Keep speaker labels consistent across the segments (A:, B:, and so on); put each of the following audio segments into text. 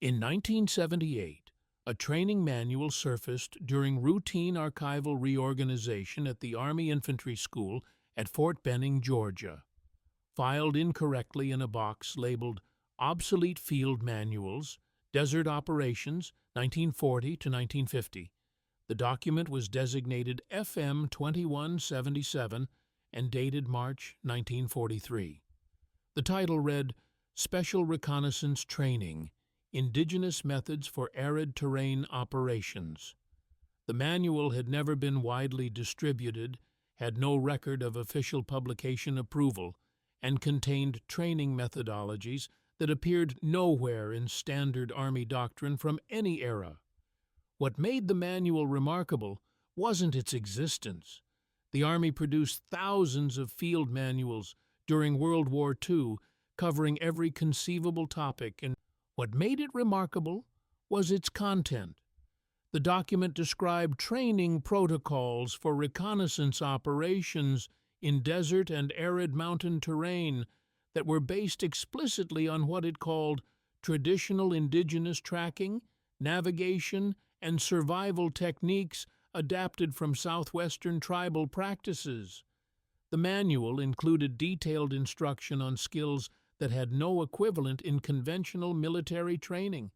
A: In 1978, a training manual surfaced during routine archival reorganization at the Army Infantry School at Fort Benning, Georgia. Filed incorrectly in a box labeled Obsolete Field Manuals, Desert Operations, 1940 to 1950. The document was designated FM 2177 and dated March 1943. The title read, Special Reconnaissance Training, Indigenous Methods for Arid Terrain Operations. The manual had never been widely distributed, had no record of official publication approval, and contained training methodologies that appeared nowhere in standard Army doctrine from any era. What made the manual remarkable wasn't its existence. The Army produced thousands of field manuals during World War II, covering every conceivable topic, and what made it remarkable was its content. The document described training protocols for reconnaissance operations in desert and arid mountain terrain that were based explicitly on what it called traditional indigenous tracking, navigation, and survival techniques adapted from southwestern tribal practices. The manual included detailed instruction on skills that had no equivalent in conventional military training: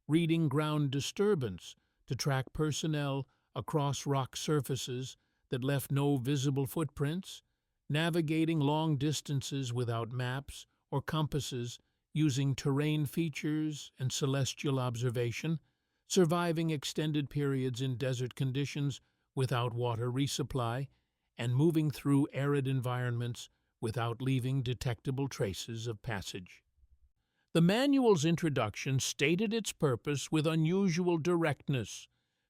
A: reading ground disturbance to track personnel across rock surfaces that left no visible footprints, navigating long distances without maps or compasses using terrain features and celestial observation, surviving extended periods in desert conditions without water resupply, and moving through arid environments without leaving detectable traces of passage. The manual's introduction stated its purpose with unusual directness.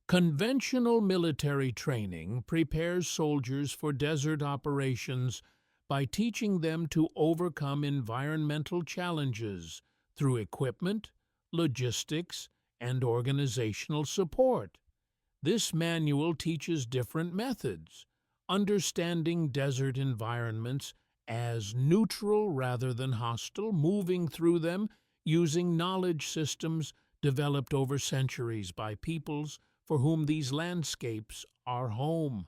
A: Conventional military training prepares soldiers for desert operations by teaching them to overcome environmental challenges through equipment, logistics, and organizational support. This manual teaches different methods, understanding desert environments as neutral rather than hostile, moving through them using knowledge systems developed over centuries by peoples for whom these landscapes are home.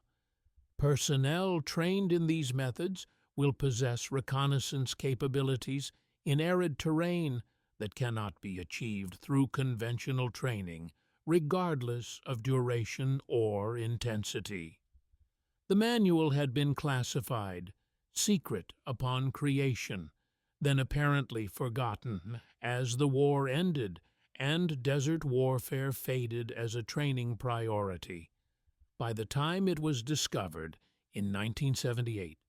A: Personnel trained in these methods will possess reconnaissance capabilities in arid terrain that cannot be achieved through conventional training, regardless of duration or intensity. The manual had been classified secret upon creation, then apparently forgotten as the war ended and desert warfare faded as a training priority. By the time it was discovered in 1978,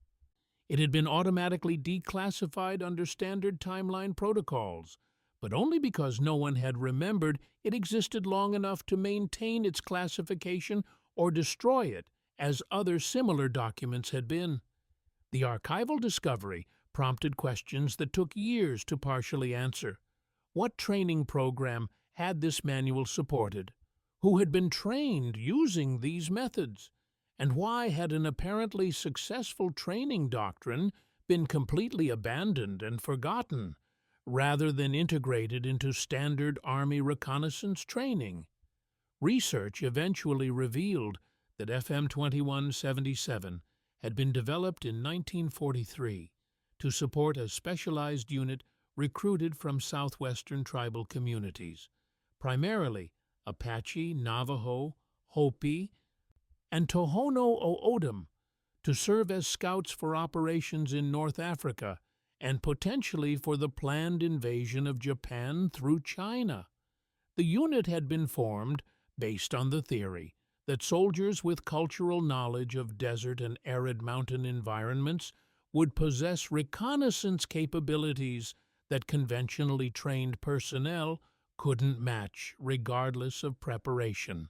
A: it had been automatically declassified under standard timeline protocols, but only because no one had remembered it existed long enough to maintain its classification or destroy it, as other similar documents had been. The archival discovery prompted questions that took years to partially answer. What training program had this manual supported? Who had been trained using these methods? And why had an apparently successful training doctrine been completely abandoned and forgotten, rather than integrated into standard Army reconnaissance training? Research eventually revealed that FM 2177 had been developed in 1943 to support a specialized unit recruited from southwestern tribal communities, primarily Apache, Navajo, Hopi, and Tohono O'odham, to serve as scouts for operations in North Africa and potentially for the planned invasion of Japan through China. The unit had been formed based on the theory that soldiers with cultural knowledge of desert and arid mountain environments would possess reconnaissance capabilities that conventionally trained personnel couldn't match regardless of preparation.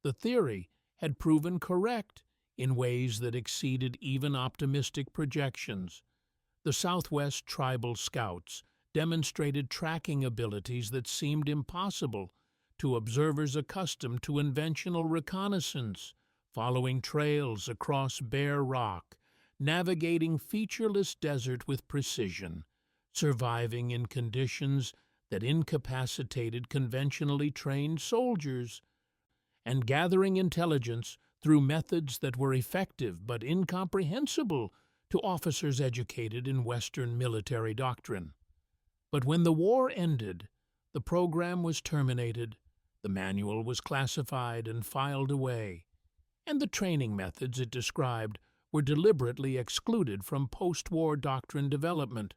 A: The theory had proven correct in ways that exceeded even optimistic projections. The Southwest Tribal Scouts demonstrated tracking abilities that seemed impossible to observers accustomed to conventional reconnaissance, following trails across bare rock, navigating featureless desert with precision, surviving in conditions that incapacitated conventionally trained soldiers, and gathering intelligence through methods that were effective but incomprehensible to officers educated in Western military doctrine. But when the war ended, the program was terminated, the manual was classified and filed away, and the training methods it described were deliberately excluded from post-war doctrine development.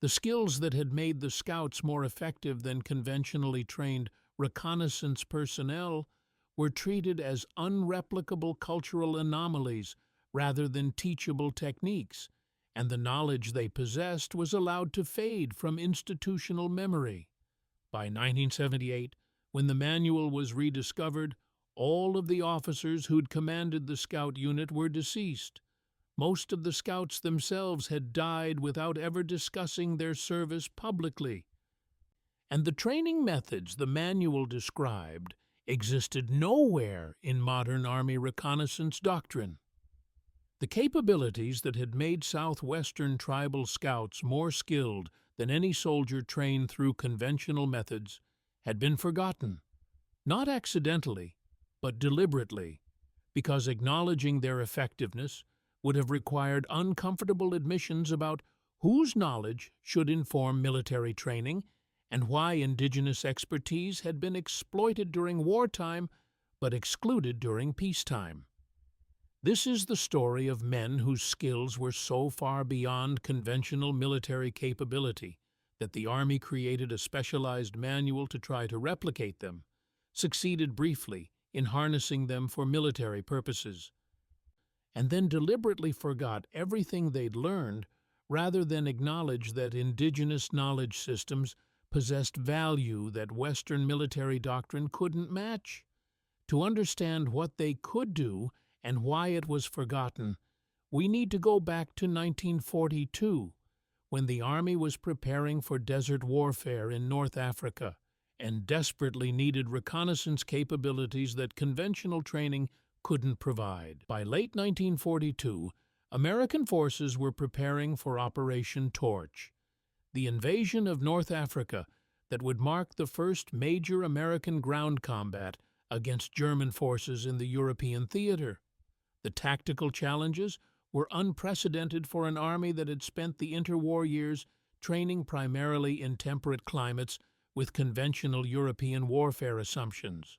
A: The skills that had made the Scouts more effective than conventionally trained reconnaissance personnel were treated as unreplicable cultural anomalies rather than teachable techniques, and the knowledge they possessed was allowed to fade from institutional memory. By 1978, when the manual was rediscovered, all of the officers who'd commanded the Scout unit were deceased. Most of the Scouts themselves had died without ever discussing their service publicly. And the training methods the manual described existed nowhere in modern Army reconnaissance doctrine. The capabilities that had made Southwestern tribal Scouts more skilled than any soldier trained through conventional methods had been forgotten, not accidentally, but deliberately, because acknowledging their effectiveness would have required uncomfortable admissions about whose knowledge should inform military training and why indigenous expertise had been exploited during wartime but excluded during peacetime. This is the story of men whose skills were so far beyond conventional military capability that the Army created a specialized manual to try to replicate them, succeeded briefly in harnessing them for military purposes, and then deliberately forgot everything they'd learned rather than acknowledge that indigenous knowledge systems possessed value that Western military doctrine couldn't match. To understand what they could do and why it was forgotten, we need to go back to 1942, when the Army was preparing for desert warfare in North Africa and desperately needed reconnaissance capabilities that conventional training couldn't provide. By late 1942, American forces were preparing for Operation Torch, the invasion of North Africa that would mark the first major American ground combat against German forces in the European theater. The tactical challenges were unprecedented for an army that had spent the interwar years training primarily in temperate climates with conventional European warfare assumptions.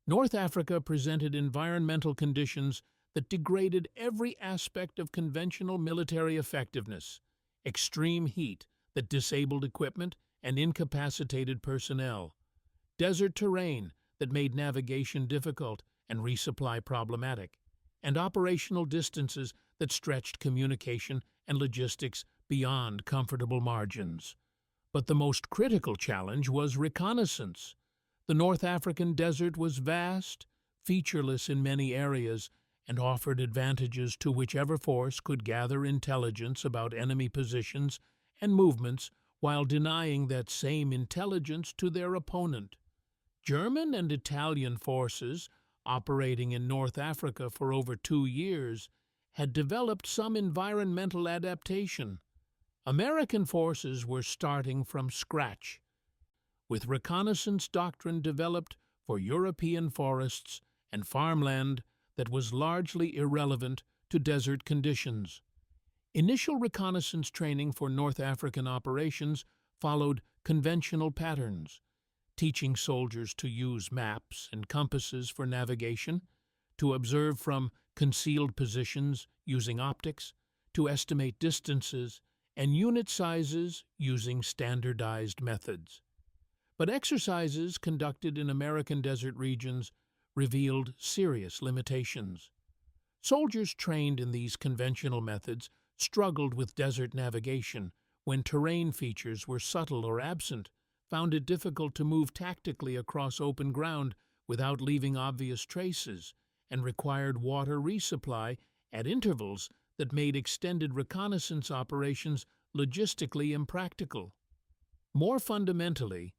A: North Africa presented environmental conditions that degraded every aspect of conventional military effectiveness: extreme heat that disabled equipment and incapacitated personnel, desert terrain that made navigation difficult and resupply problematic, and operational distances that stretched communication and logistics beyond comfortable margins. But the most critical challenge was reconnaissance. The North African desert was vast, featureless in many areas, and offered advantages to whichever force could gather intelligence about enemy positions and movements while denying that same intelligence to their opponent. German and Italian forces, operating in North Africa for over 2 years, had developed some environmental adaptation. American forces were starting from scratch, with reconnaissance doctrine developed for European forests and farmland that was largely irrelevant to desert conditions. Initial reconnaissance training for North African operations followed conventional patterns, teaching soldiers to use maps and compasses for navigation, to observe from concealed positions using optics, to estimate distances and unit sizes using standardized methods. But exercises conducted in American desert regions revealed serious limitations. Soldiers trained in these conventional methods struggled with desert navigation when terrain features were subtle or absent, found it difficult to move tactically across open ground without leaving obvious traces, and required water resupply at intervals that made extended reconnaissance operations logistically impractical. More fundamentally,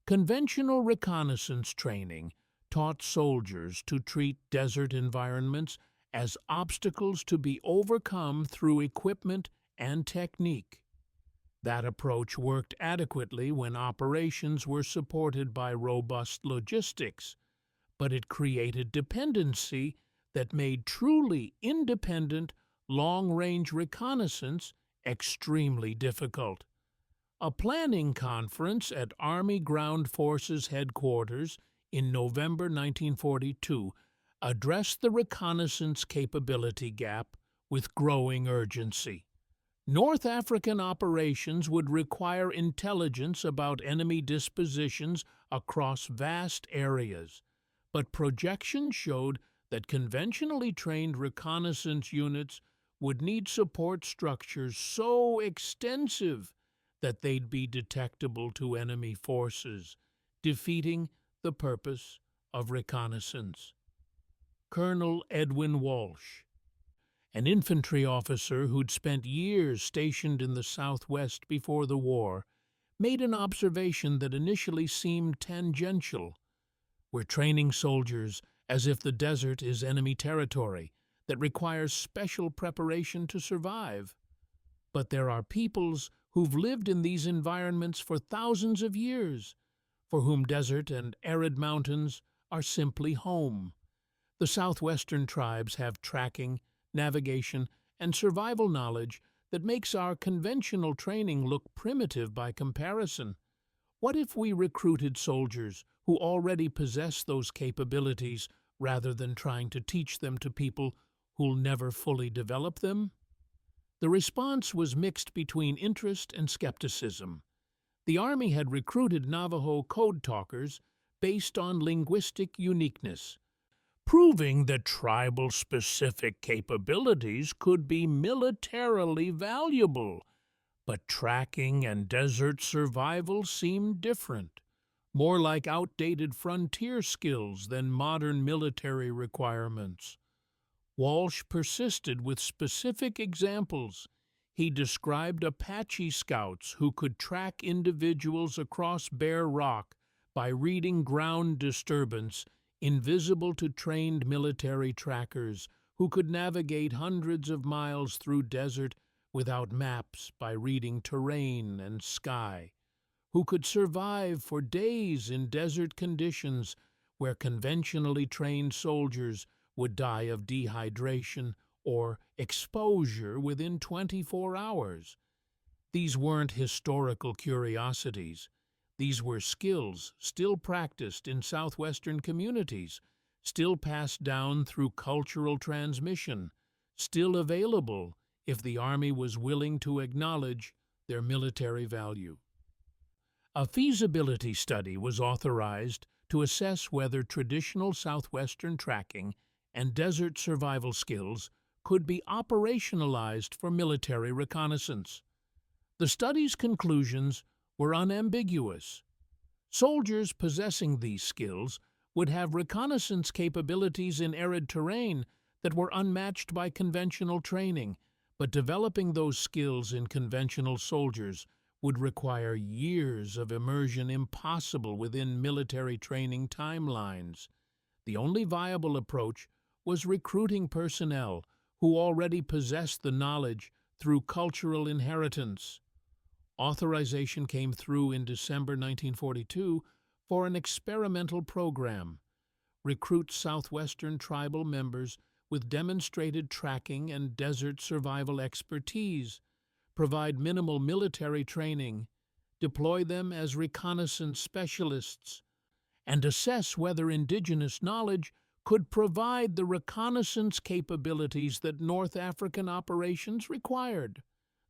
A: conventional reconnaissance training taught soldiers to treat desert environments as obstacles to be overcome through equipment and technique. That approach worked adequately when operations were supported by robust logistics, but it created dependency that made truly independent, long-range reconnaissance extremely difficult. A planning conference at Army Ground Forces Headquarters in November 1942 addressed the reconnaissance capability gap with growing urgency. North African operations would require intelligence about enemy dispositions across vast areas, but projections showed that conventionally trained reconnaissance units would need support structures so extensive that they'd be detectable to enemy forces, defeating the purpose of reconnaissance. Colonel Edwin Walsh, an infantry officer who'd spent years stationed in the Southwest before the war, made an observation that initially seemed tangential. We're training soldiers as if the desert is enemy territory that requires special preparation to survive. But there are peoples who've lived in these environments for thousands of years, for whom desert and arid mountains are simply home. The southwestern tribes have tracking, navigation, and survival knowledge that makes our conventional training look primitive by comparison. What if we recruited soldiers who already possess those capabilities rather than trying to teach them to people who'll never fully develop them? The response was mixed between interest and skepticism. The Army had recruited Navajo code talkers based on linguistic uniqueness, proving that tribal-specific capabilities could be militarily valuable. But tracking and desert survival seemed different, more like outdated frontier skills than modern military requirements. Walsh persisted with specific examples. He described Apache scouts who could track individuals across bare rock by reading ground disturbance invisible to trained military trackers who could navigate hundreds of miles through desert without maps by reading terrain and sky, who could survive for days in desert conditions where conventionally trained soldiers would die of dehydration or exposure within 24 hours. These weren't historical curiosities. These were skills still practiced in southwestern communities, still passed down through cultural transmission, still available if the Army was willing to acknowledge their military value. A feasibility study was authorized to assess whether traditional southwestern tracking and desert survival skills could be operationalized for military reconnaissance. The study's conclusions were unambiguous. Soldiers possessing these skills would have reconnaissance capabilities in arid terrain that were unmatched by conventional training, but developing those skills in conventional soldiers would require years of immersion impossible within military training timelines. The only viable approach was recruiting personnel who already possessed the knowledge through cultural inheritance. Authorization came through in December 1942 for an experimental program. Recruit Southwestern tribal members with demonstrated tracking and desert survival expertise, provide minimal military training, deploy them as reconnaissance specialists, and assess whether indigenous knowledge could provide the reconnaissance capabilities that North African operations required.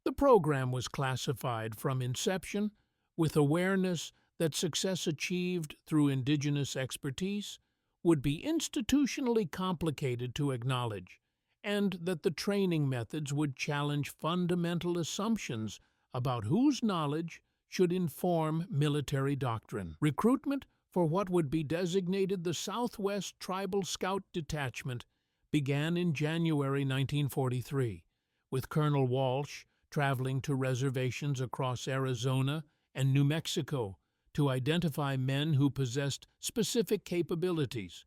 A: The program was classified from inception with awareness that success achieved through indigenous expertise would be institutionally complicated to acknowledge, and that the training methods would challenge fundamental assumptions about whose knowledge should inform military doctrine. Recruitment for what would be designated the Southwest Tribal Scout Detachment began in January 1943, with Colonel Walsh traveling to reservations across Arizona and New Mexico to identify men who possessed specific capabilities,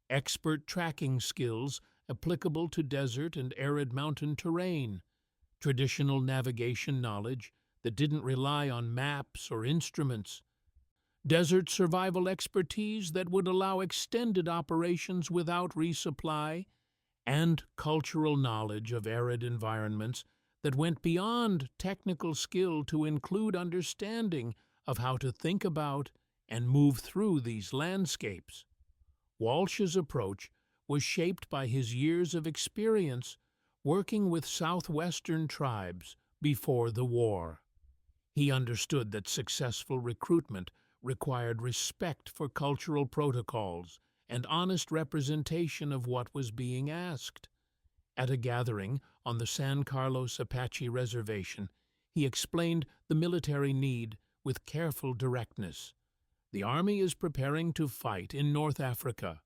A: expert tracking skills applicable to desert and arid mountain terrain, traditional navigation knowledge that didn't rely on maps or instruments, desert survival expertise that would allow extended operations without resupply, and cultural knowledge of arid environments that went beyond technical skill to include understanding of how to think about and move through these landscapes. Walsh's approach was shaped by his years of experience working with southwestern tribes before the war. He understood that successful recruitment required respect for cultural protocols and honest representation of what was being asked. At a gathering on the San Carlos Apache Reservation, he explained the military need with careful directness. The Army is preparing to fight in North Africa.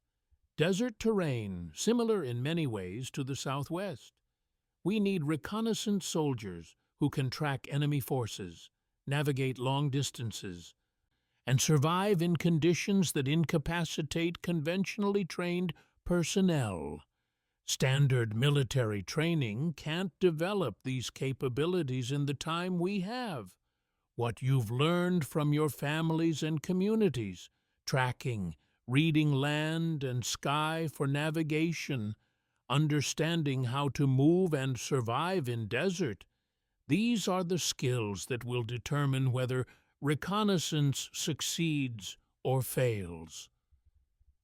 A: Desert terrain, similar in many ways to the Southwest. We need reconnaissance soldiers who can track enemy forces, navigate long distances, and survive in conditions that incapacitate conventionally trained personnel. Standard military training can't develop these capabilities in the time we have. What you've learned from your families and communities, tracking, reading land and sky for navigation, understanding how to move and survive in desert, these are the skills that will determine whether reconnaissance succeeds or fails.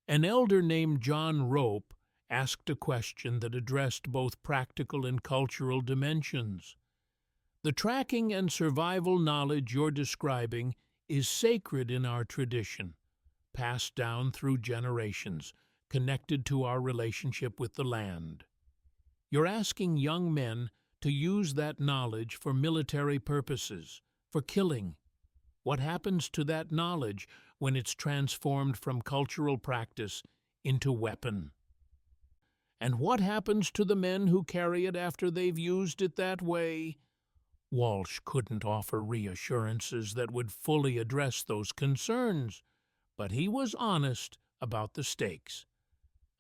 A: An elder named John Rope asked a question that addressed both practical and cultural dimensions. The tracking and survival knowledge you're describing is sacred in our tradition, passed down through generations, connected to our relationship with the land. You're asking young men to use that knowledge for military purposes, for killing. What happens to that knowledge when it's transformed from cultural practice into weapon? And what happens to the men who carry it after they've used it that way? Walsh couldn't offer reassurances that would fully address those concerns, but he was honest about the stakes.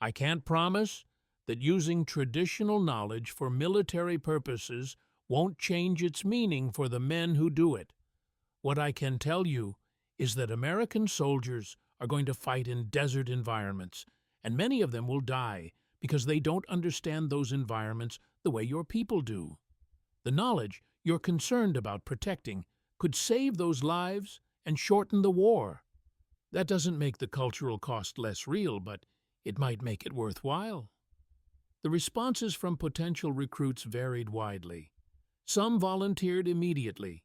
A: I can't promise that using traditional knowledge for military purposes won't change its meaning for the men who do it. What I can tell you is that American soldiers are going to fight in desert environments, and many of them will die because they don't understand those environments the way your people do. The knowledge you're concerned about protecting could save those lives and shorten the war. That doesn't make the cultural cost less real, but it might make it worthwhile. The responses from potential recruits varied widely. Some volunteered immediately,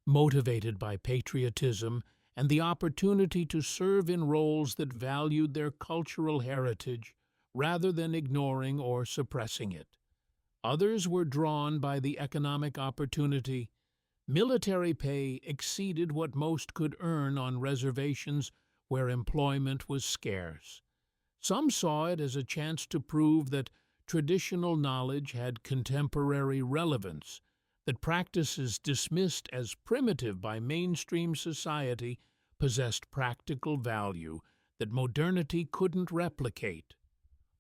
A: motivated by patriotism and the opportunity to serve in roles that valued their cultural heritage rather than ignoring or suppressing it. Others were drawn by the economic opportunity. Military pay exceeded what most could earn on reservations where employment was scarce. Some saw it as a chance to prove that traditional knowledge had contemporary relevance, that practices dismissed as primitive by mainstream society possessed practical value that modernity couldn't replicate.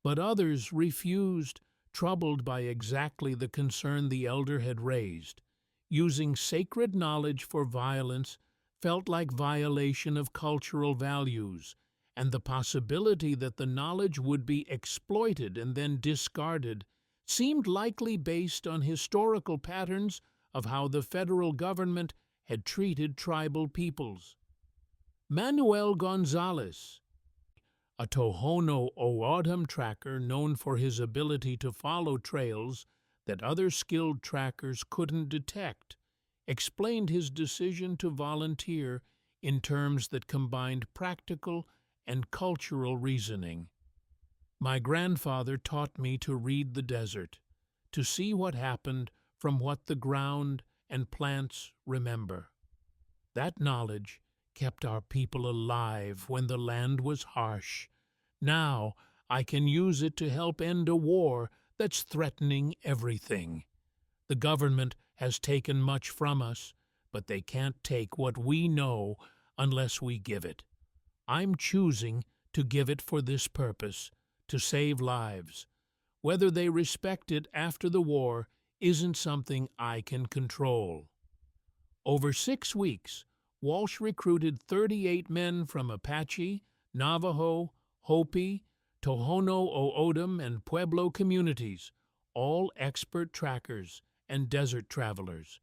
A: But others refused, troubled by exactly the concern the elder had raised. Using sacred knowledge for violence felt like violation of cultural values, and the possibility that the knowledge would be exploited and then discarded seemed likely based on historical patterns of how the federal government had treated tribal peoples. Manuel Gonzalez, a Tohono O'odham tracker known for his ability to follow trails that other skilled trackers couldn't detect, explained his decision to volunteer in terms that combined practical and cultural reasoning. My grandfather taught me to read the desert, to see what happened from what the ground and plants remember. That knowledge kept our people alive when the land was harsh. Now I can use it to help end a war that's threatening everything. The government has taken much from us, but they can't take what we know unless we give it. I'm choosing to give it for this purpose, to save lives. Whether they respect it after the war isn't something I can control. Over 6 weeks, Walsh recruited 38 men from Apache, Navajo, Hopi, Tohono O'odham, and Pueblo communities, all expert trackers and desert travelers,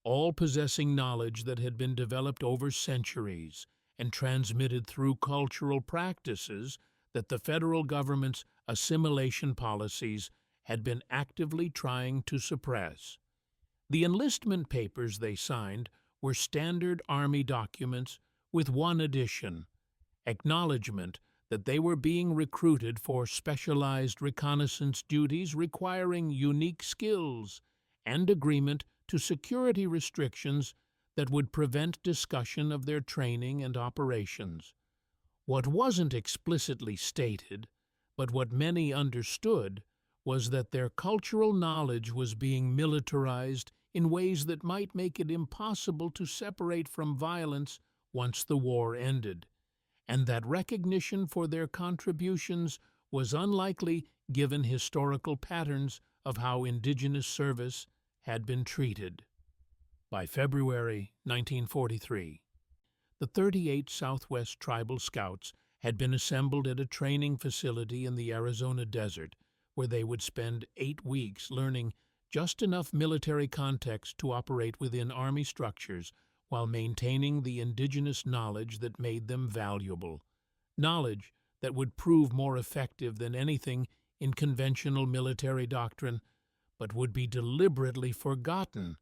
A: all possessing knowledge that had been developed over centuries and transmitted through cultural practices that the federal government's assimilation policies had been actively trying to suppress. The enlistment papers they signed were standard Army documents with one addition: acknowledgement that they were being recruited for specialized reconnaissance duties requiring unique skills, and agreement to security restrictions that would prevent discussion of their training and operations. What wasn't explicitly stated, but what many understood, was that their cultural knowledge was being militarized in ways that might make it impossible to separate from violence once the war ended, and that recognition for their contributions was unlikely given historical patterns of how indigenous service had been treated. By February 1943, the 38 Southwest Tribal Scouts had been assembled at a training facility in the Arizona desert, where they would spend 8 weeks learning just enough military context to operate within Army structures while maintaining the indigenous knowledge that made them valuable, knowledge that would prove more effective than anything in conventional military doctrine, but would be deliberately forgotten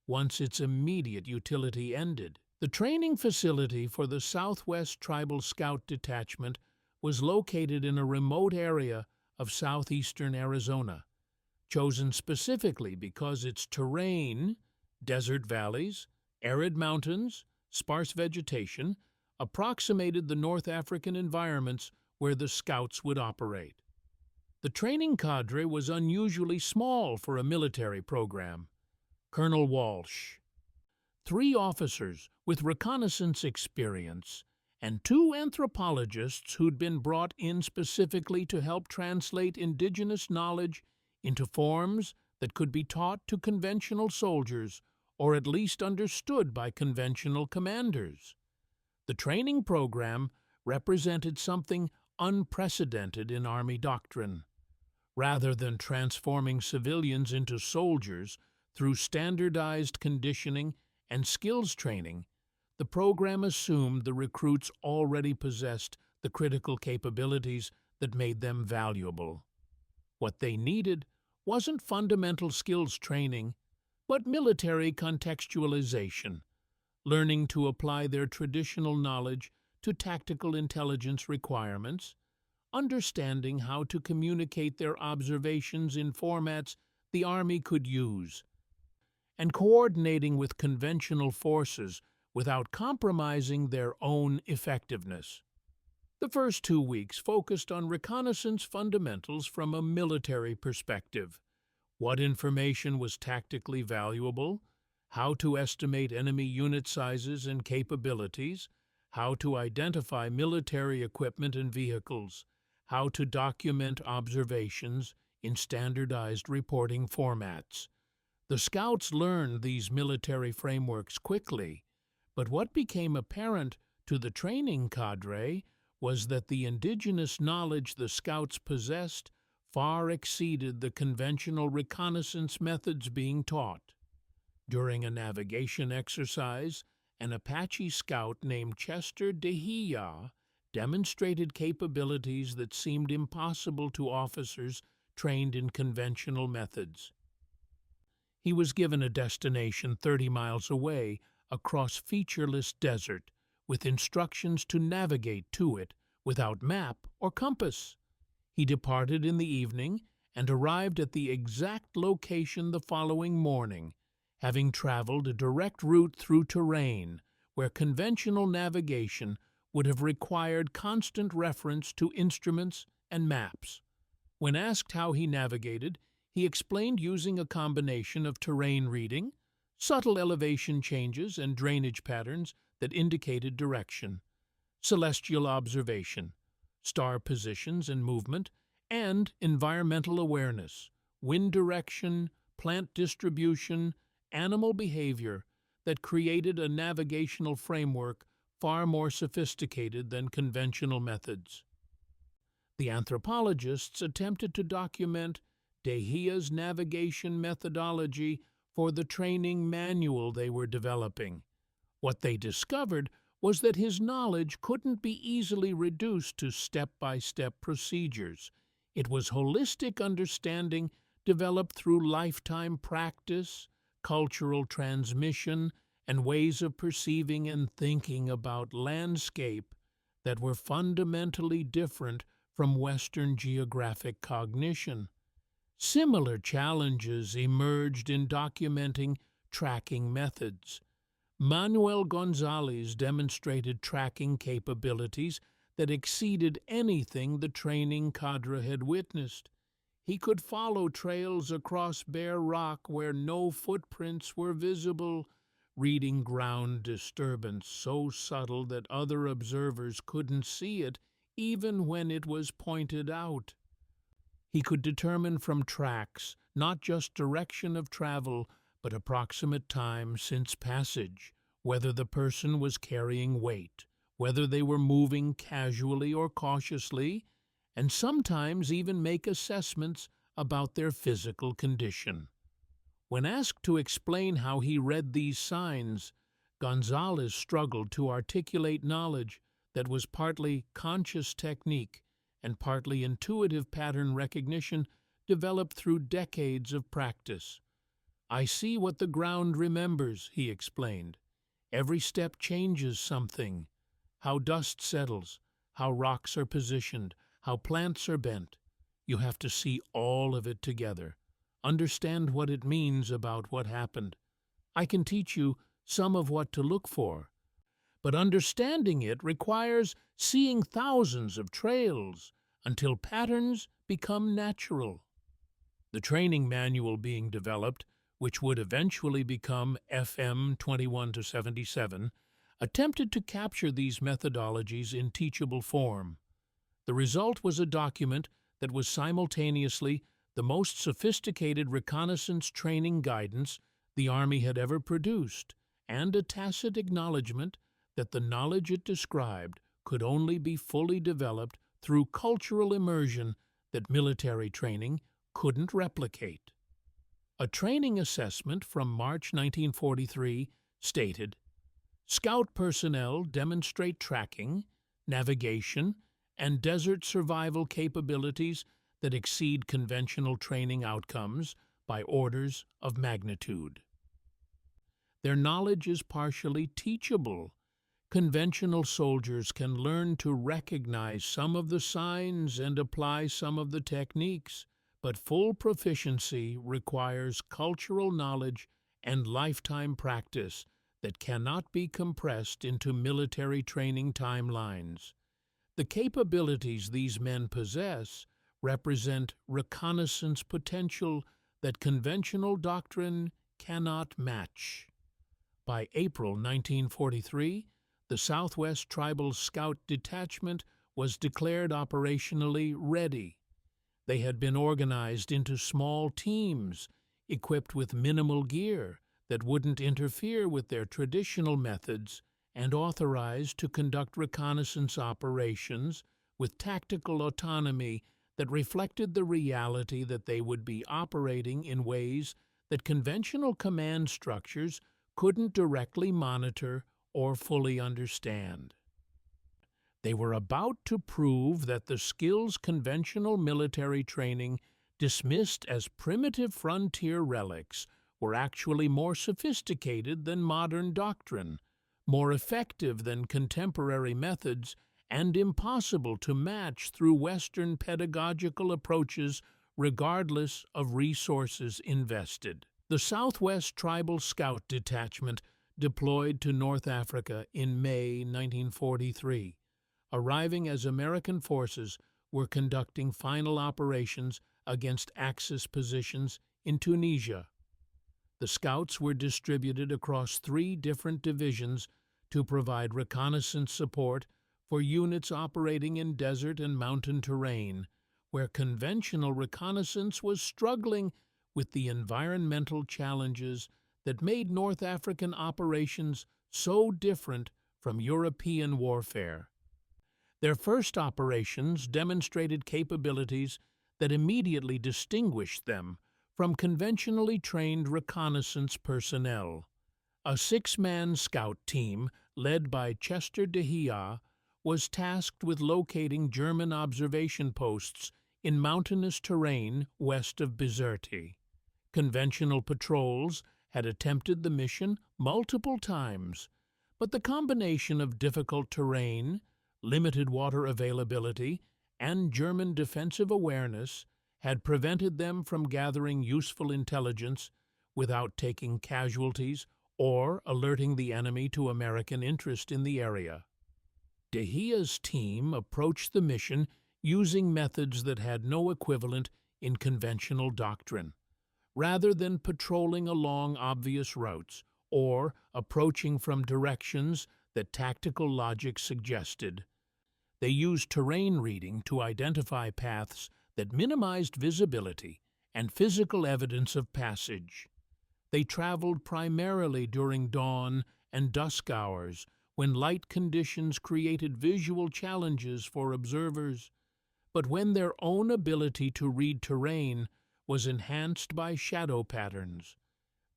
A: once its immediate utility ended. The training facility for the Southwest Tribal Scout Detachment was located in a remote area of southeastern Arizona, chosen specifically because its terrain, desert valleys, arid mountains, sparse vegetation, approximated the North African environments where the Scouts would operate. The training cadre was unusually small for a military program. Colonel Walsh, 3 officers with reconnaissance experience, and 2 anthropologists who'd been brought in specifically to help translate indigenous knowledge into forms that could be taught to conventional soldiers or at least understood by conventional commanders. The training program represented something unprecedented in Army doctrine. Rather than transforming civilians into soldiers through standardized conditioning and skills training, the program assumed the recruits already possessed the critical capabilities that made them valuable. What they needed wasn't fundamental skills training, but military contextualization, learning to apply their traditional knowledge to tactical intelligence requirements, understanding how to communicate their observations in formats the Army could use, and coordinating with conventional forces without compromising their own effectiveness. The first 2 weeks focused on reconnaissance fundamentals from a military perspective: what information was tactically valuable, how to estimate enemy unit sizes and capabilities, how to identify military equipment and vehicles, how to document observations in standardized reporting formats. The Scouts learned these military frameworks quickly, but what became apparent to the training cadre was that the indigenous knowledge the Scouts possessed far exceeded the conventional reconnaissance methods being taught. During a navigation exercise, an Apache scout named Chester DeHia demonstrated capabilities that seemed impossible to officers trained in conventional methods. He was given a destination 30 miles away across featureless desert, with instructions to navigate to it without map or compass. He departed in the evening and arrived at the exact location the following morning, having traveled a direct route through terrain where conventional navigation would have required constant reference to instruments and maps. When asked how he navigated, he explained using a combination of terrain reading, subtle elevation changes and drainage patterns that indicated direction, celestial observation, star positions and movement, and environmental awareness, wind direction, plant distribution, animal behavior, that created a navigational framework far more sophisticated than conventional methods. The anthropologists attempted to document Dehia's navigation methodology for the training manual they were developing. What they discovered was that his knowledge couldn't be easily reduced to step-by-step procedures. It was holistic understanding developed through lifetime practice, cultural transmission, and ways of perceiving and thinking about landscape that were fundamentally different from Western geographic cognition. Similar challenges emerged in documenting tracking methods. Manuel Gonzalez demonstrated tracking capabilities that exceeded anything the training cadre had witnessed. He could follow trails across bare rock where no footprints were visible, reading ground disturbance so subtle that other observers couldn't see it even when it was pointed out. He could determine from tracks not just direction of travel, but approximate time since passage, whether the person was carrying weight, whether they were moving casually or cautiously, and sometimes even make assessments about their physical condition. When asked to explain how he read these signs, Gonzalez struggled to articulate knowledge that was partly conscious technique and partly intuitive pattern recognition developed through decades of practice. "I see what the ground remembers," he explained. "Every step changes something. How dust settles, how rocks are positioned, how plants are bent. You have to see all of it together. Understand what it means about what happened. I can teach you some of what to look for, but understanding it requires seeing thousands of trails until patterns become natural." The training manual being developed, which would eventually become FM 21-77, attempted to capture these methodologies in teachable form. The result was a document that was simultaneously the most sophisticated reconnaissance training guidance the Army had ever produced, and a tacit acknowledgement that the knowledge it described could only be fully developed through cultural immersion that military training couldn't replicate. A training assessment from March 1943 stated, "Scout personnel demonstrate tracking, navigation, and desert survival capabilities that exceed conventional training outcomes by orders of magnitude. Their knowledge is partially teachable. Conventional soldiers can learn to recognize some of the signs and apply some of the techniques, but full proficiency requires cultural knowledge and lifetime practice that cannot be compressed into military training timelines. The capabilities these men possess represent reconnaissance potential that conventional doctrine cannot match." By April 1943, the Southwest Tribal Scout Detachment was declared operationally ready. They had been organized into small teams, equipped with minimal gear that wouldn't interfere with their traditional methods, and authorized to conduct reconnaissance operations with tactical autonomy that reflected the reality that they would be operating in ways that conventional command structures couldn't directly monitor or fully understand. They were about to prove that the skills conventional military training dismissed as primitive frontier relics were actually more sophisticated than modern doctrine, more effective than contemporary methods, and impossible to match through Western pedagogical approaches regardless of resources invested. The Southwest Tribal Scout Detachment deployed to North Africa in May 1943. Arriving as American forces were conducting final operations against Axis positions in Tunisia. The Scouts were distributed across 3 different divisions to provide reconnaissance support for units operating in desert and mountain terrain, where conventional reconnaissance was struggling with the environmental challenges that made North African operations so different from European warfare. Their first operations demonstrated capabilities that immediately distinguished them from conventionally trained reconnaissance personnel. A six-man scout team, led by Chester de Gea, was tasked with locating German observation posts in mountainous terrain west of Bizerte. Conventional patrols had attempted the mission multiple times, but the combination of difficult terrain, limited water availability, and German defensive awareness had prevented them from gathering useful intelligence without taking casualties or alerting the enemy to American interest in the area. De Gea's team approached the mission using methods that had no equivalent in conventional doctrine. Rather than patrolling along obvious routes or approaching from directions that tactical logic suggested, they used terrain reading to identify paths that minimized visibility and physical evidence of passage. They traveled primarily during dawn and dusk hours, when light conditions created visual challenges for observers, but when their own ability to read terrain was enhanced by shadow patterns.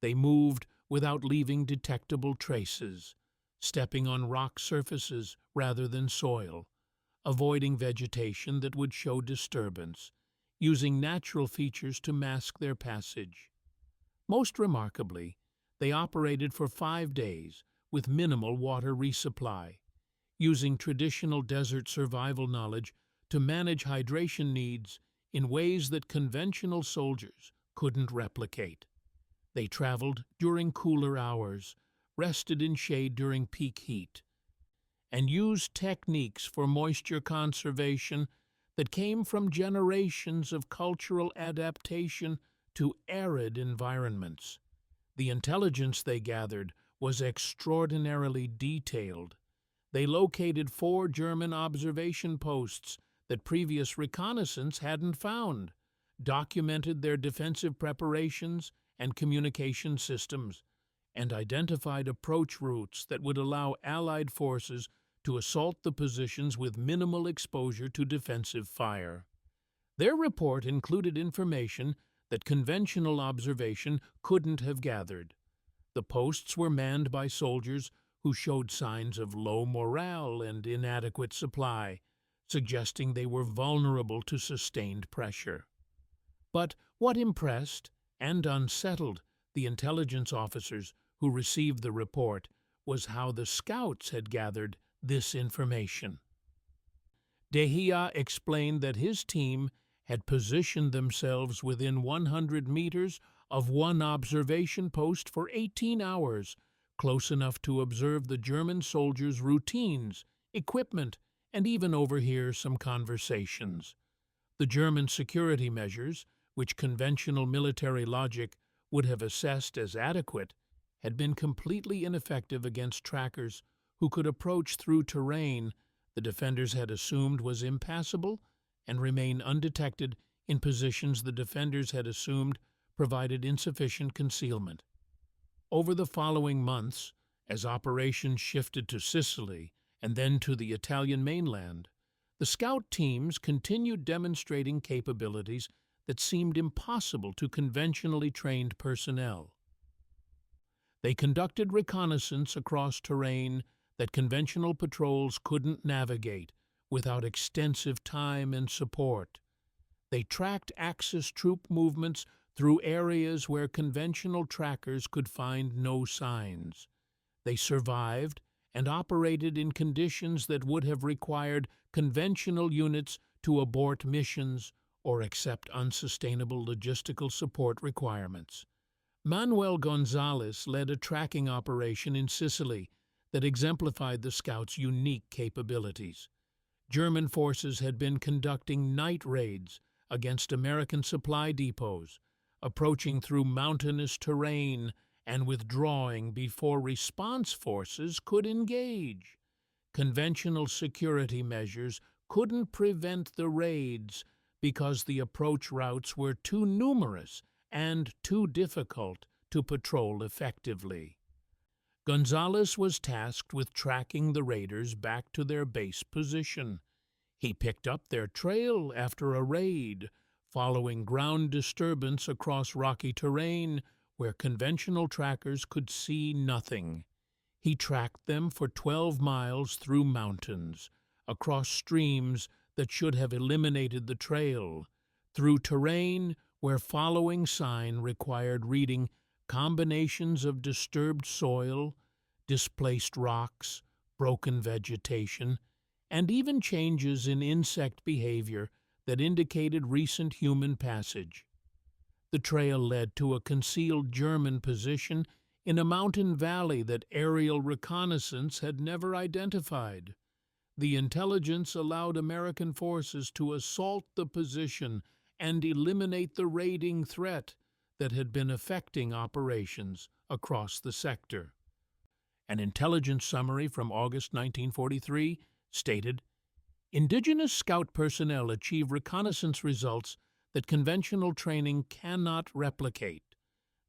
A: They moved without leaving detectable traces, stepping on rock surfaces rather than soil, avoiding vegetation that would show disturbance, using natural features to mask their passage. Most remarkably, they operated for 5 days with minimal water resupply, using traditional desert survival knowledge to manage hydration needs in ways that conventional soldiers couldn't replicate. They traveled during cooler hours, rested in shade during peak heat, and used techniques for moisture conservation that came from generations of cultural adaptation to arid environments. The intelligence they gathered was extraordinarily detailed. They located 4 German observation posts that previous reconnaissance hadn't found, documented their defensive preparations and communication systems, and identified approach routes that would allow Allied forces to assault the positions with minimal exposure to defensive fire. Their report included information that conventional observation couldn't have gathered. The posts were manned by soldiers who showed signs of low morale and inadequate supply, suggesting they were vulnerable to sustained pressure. But what impressed and unsettled the intelligence officers who received the report was how the scouts had gathered this information. De Gea explained that his team had positioned themselves within 100 meters of one observation post for 18 hours, close enough to observe the German soldiers' routines, equipment, and even overhear some conversations. The German security measures, which conventional military logic would have assessed as adequate, had been completely ineffective against trackers who could approach through terrain the defenders had assumed was impassable and remain undetected in positions the defenders had assumed provided insufficient concealment. Over the following months, as operations shifted to Sicily and then to the Italian mainland, the scout teams continued demonstrating capabilities that seemed impossible to conventionally trained personnel. They conducted reconnaissance across terrain that conventional patrols couldn't navigate without extensive time and support. They tracked Axis troop movements through areas where conventional trackers could find no signs. They survived and operated in conditions that would have required conventional units to abort missions or accept unsustainable logistical support requirements. Manuel Gonzalez led a tracking operation in Sicily that exemplified the scouts' unique capabilities. German forces had been conducting night raids against American supply depots, approaching through mountainous terrain and withdrawing before response forces could engage. Conventional security measures couldn't prevent the raids because the approach routes were too numerous and too difficult to patrol effectively. Gonzalez was tasked with tracking the raiders back to their base position. He picked up their trail after a raid, following ground disturbance across rocky terrain where conventional trackers could see nothing. He tracked them for 12 miles through mountains, across streams that should have eliminated the trail, through terrain where following sign required reading combinations of disturbed soil, displaced rocks, broken vegetation, and even changes in insect behavior that indicated recent human passage. The trail led to a concealed German position in a mountain valley that aerial reconnaissance had never identified. The intelligence allowed American forces to assault the position and eliminate the raiding threat that had been affecting operations across the sector. An intelligence summary from August 1943 stated, "Indigenous scout personnel achieve reconnaissance results that conventional training cannot replicate.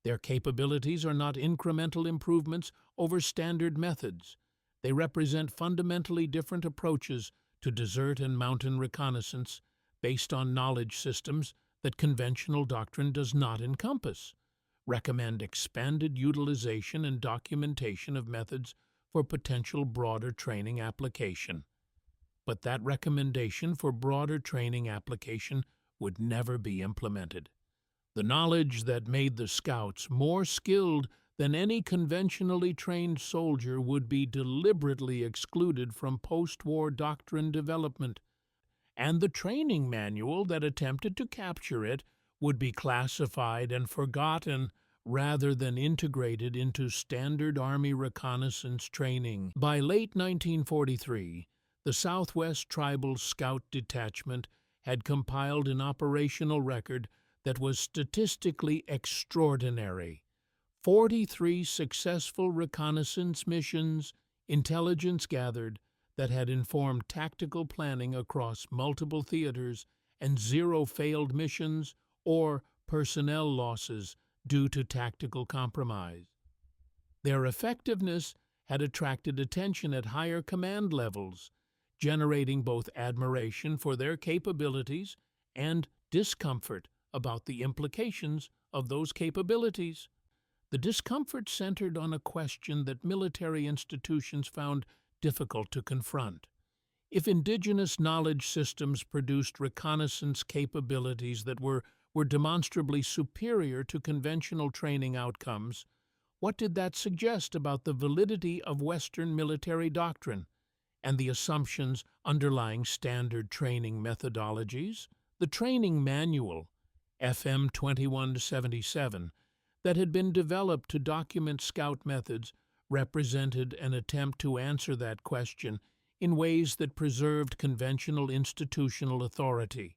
A: Their capabilities are not incremental improvements over standard methods. They represent fundamentally different approaches to desert and mountain reconnaissance based on knowledge systems that conventional doctrine does not encompass. Recommend expanded utilization and documentation of methods for potential broader training application." But that recommendation for broader training application would never be implemented. The knowledge that made the scouts more skilled than any conventionally trained soldier would be deliberately excluded from post-war doctrine development, and the training manual that attempted to capture it would be classified and forgotten rather than integrated into standard Army reconnaissance training. By late 1943, the Southwest Tribal Scout Detachment had compiled an operational record that was statistically extraordinary. 43 successful reconnaissance missions, intelligence gathered, that had informed tactical planning across multiple theaters, and 0 failed missions or personnel losses due to tactical compromise. Their effectiveness had attracted attention at higher command levels, generating both admiration for their capabilities and discomfort about the implications of those capabilities. The discomfort centered on a question that military institutions found difficult to confront. If indigenous knowledge systems produced reconnaissance capabilities that were demonstrably superior to conventional training outcomes, what did that suggest about the validity of Western military doctrine and the assumptions underlying standard training methodologies? The training manual, FM 2177, that had been developed to document scout methods represented an attempt to answer that question in ways that preserved conventional institutional authority.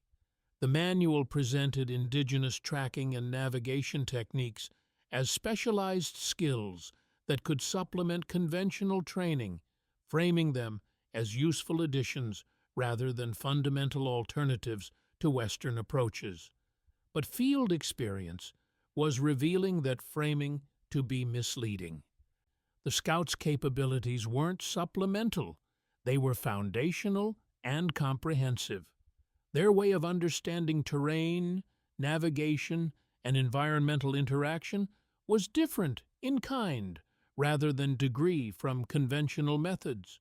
A: The manual presented indigenous tracking and navigation techniques as specialized skills that could supplement conventional training, framing them as useful additions rather than fundamental alternatives to Western approaches. But field experience was revealing that framing to be misleading. The Scouts' capabilities weren't supplemental, they were foundational and comprehensive. Their way of understanding terrain, navigation, and environmental interaction was different in kind rather than degree from conventional methods.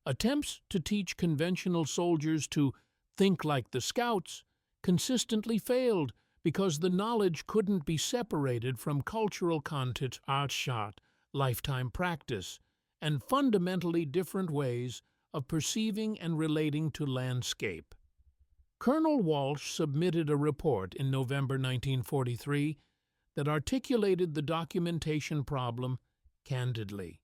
A: Attempts to teach conventional soldiers to think like the Scouts consistently failed because the knowledge couldn't be separated from cultural context, outshot, lifetime practice, and fundamentally different ways of perceiving and relating to landscape. Colonel Walsh submitted a report in November 1943 that articulated the documentation problem candidly.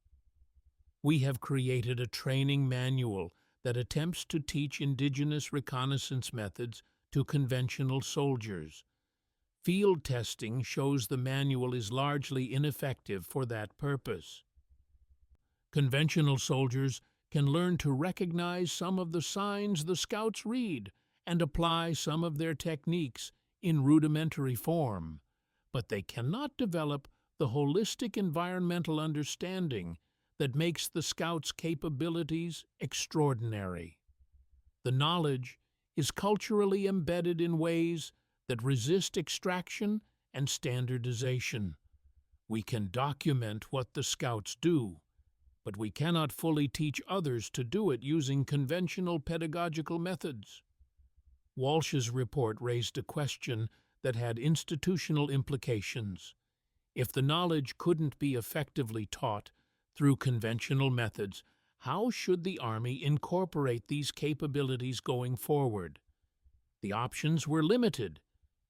A: "We have created a training manual that attempts to teach indigenous reconnaissance methods to conventional soldiers. Field testing shows the manual is largely ineffective for that purpose. Conventional soldiers can learn to recognize some of the signs the Scouts read and apply some of their techniques in rudimentary form, but they cannot develop the holistic environmental understanding that makes the Scouts' capabilities extraordinary. The knowledge is culturally embedded in ways that resist extraction and standardization. We can document what the Scouts do, but we cannot fully teach others to do it using conventional pedagogical methods. Walsh's report raised a question that had institutional implications. If the knowledge couldn't be effectively taught through conventional methods, how should the Army incorporate these capabilities going forward? The options were limited.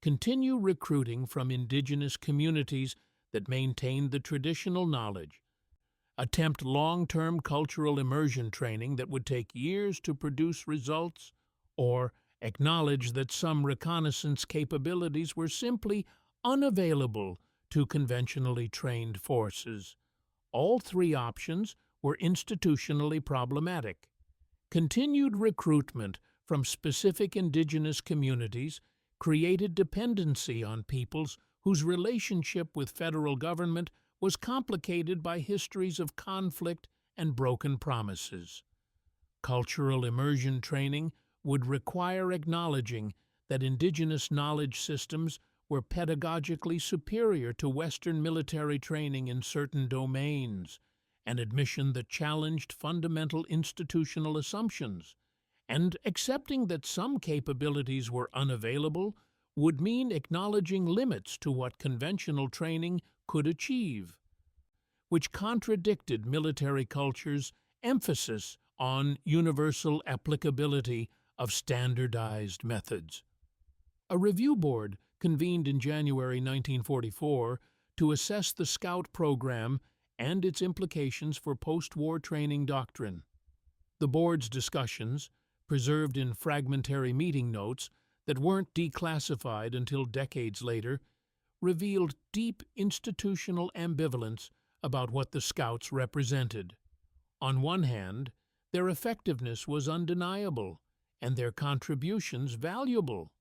A: Continue recruiting from indigenous communities that maintained the traditional knowledge. Attempt long-term cultural immersion training that would take years to produce results, or acknowledge that some reconnaissance capabilities were simply unavailable to conventionally trained forces. All three options were institutionally problematic. Continued recruitment from specific indigenous communities created dependency on peoples whose relationship with federal government was complicated by histories of conflict and broken promises. Cultural immersion training would require acknowledging that indigenous knowledge systems were pedagogically superior to Western military training in certain domains, an admission that challenged fundamental institutional assumptions, and accepting that some capabilities were unavailable would mean acknowledging limits to what conventional training could achieve, which contradicted military culture's emphasis on universal applicability of standardized methods. A review board convened in January 1944 to assess the Scout program and its implications for post-war training doctrine. The board's discussions, preserved in fragmentary meeting notes that weren't declassified until decades later, revealed deep institutional ambivalence about what the Scouts represented. On one hand, their effectiveness was undeniable and their contributions valuable.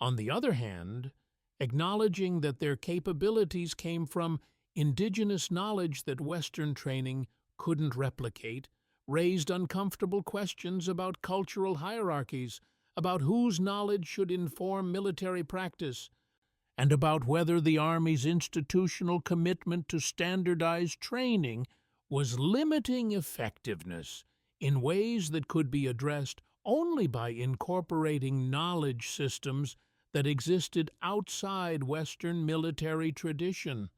A: On the other hand, acknowledging that their capabilities came from indigenous knowledge that Western training couldn't replicate raised uncomfortable questions about cultural hierarchies, about whose knowledge should inform military practice, and about whether the Army's institutional commitment to standardized training was limiting effectiveness in ways that could be addressed only by incorporating knowledge systems that existed outside Western military tradition.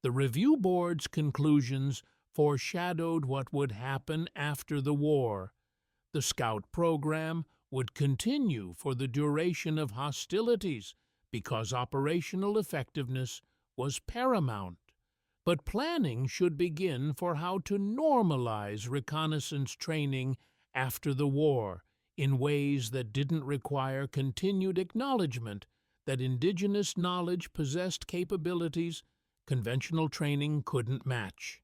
A: The review board's conclusions foreshadowed what would happen after the war. The Scout program would continue for the duration of hostilities because operational effectiveness was paramount. But planning should begin for how to normalize reconnaissance training after the war in ways that didn't require continued acknowledgement that indigenous knowledge possessed capabilities conventional training couldn't match.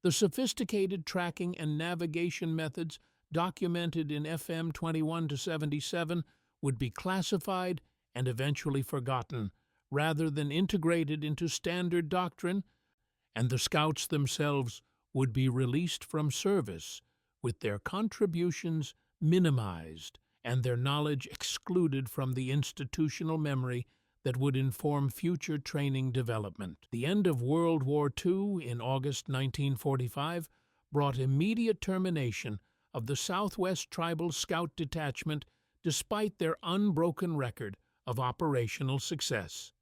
A: The sophisticated tracking and navigation methods documented in FM 21-77 would be classified and eventually forgotten, rather than integrated into standard doctrine, and the Scouts themselves would be released from service, with their contributions minimized and their knowledge excluded from the institutional memory that would inform future training development. The end of World War II in August 1945 brought immediate termination of the Southwest Tribal Scout Detachment despite their unbroken record of operational success.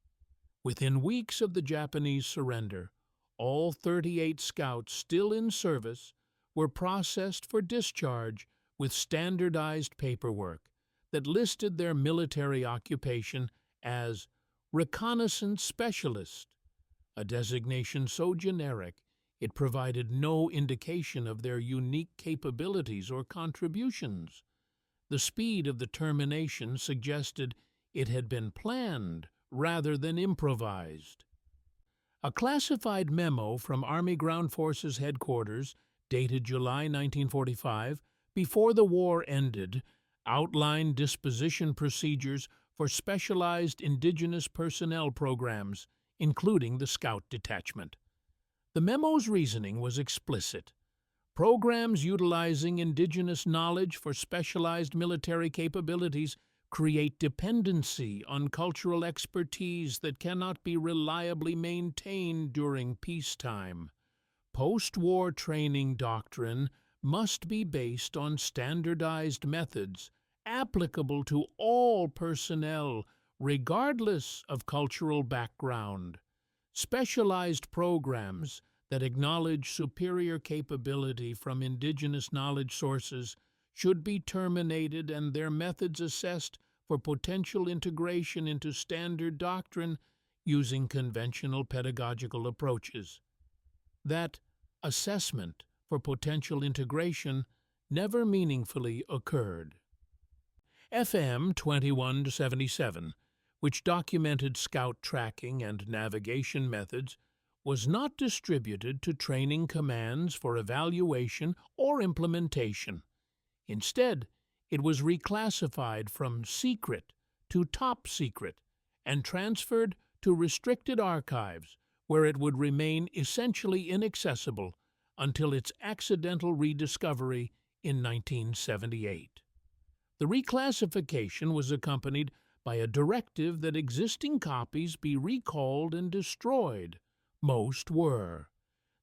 A: Within weeks of the Japanese surrender, all 38 Scouts still in service were processed for discharge with standardized paperwork that listed their military occupation as reconnaissance specialist, a designation so generic it provided no indication of their unique capabilities or contributions. The speed of the termination suggested it had been planned rather than improvised. A classified memo from Army Ground Forces Headquarters, dated July 1945, before the war ended, outlined disposition procedures for specialized indigenous personnel programs, including the Scout Detachment. The memo's reasoning was explicit. Programs utilizing indigenous knowledge for specialized military capabilities create dependency on cultural expertise that cannot be reliably maintained during peacetime. Post-war training doctrine must be based on standardized methods applicable to all personnel, regardless of cultural background. Specialized programs that acknowledge superior capability from indigenous knowledge sources should be terminated and their methods assessed for potential integration into standard doctrine using conventional pedagogical approaches. That assessment for potential integration never meaningfully occurred. FM 2177, which documented scout tracking and navigation methods, was not distributed to training commands for evaluation or implementation. Instead, it was reclassified from secret to top secret and transferred to restricted archives, where it would remain essentially inaccessible until its accidental rediscovery in 1978. The reclassification was accompanied by a directive that existing copies be recalled and destroyed. Most were.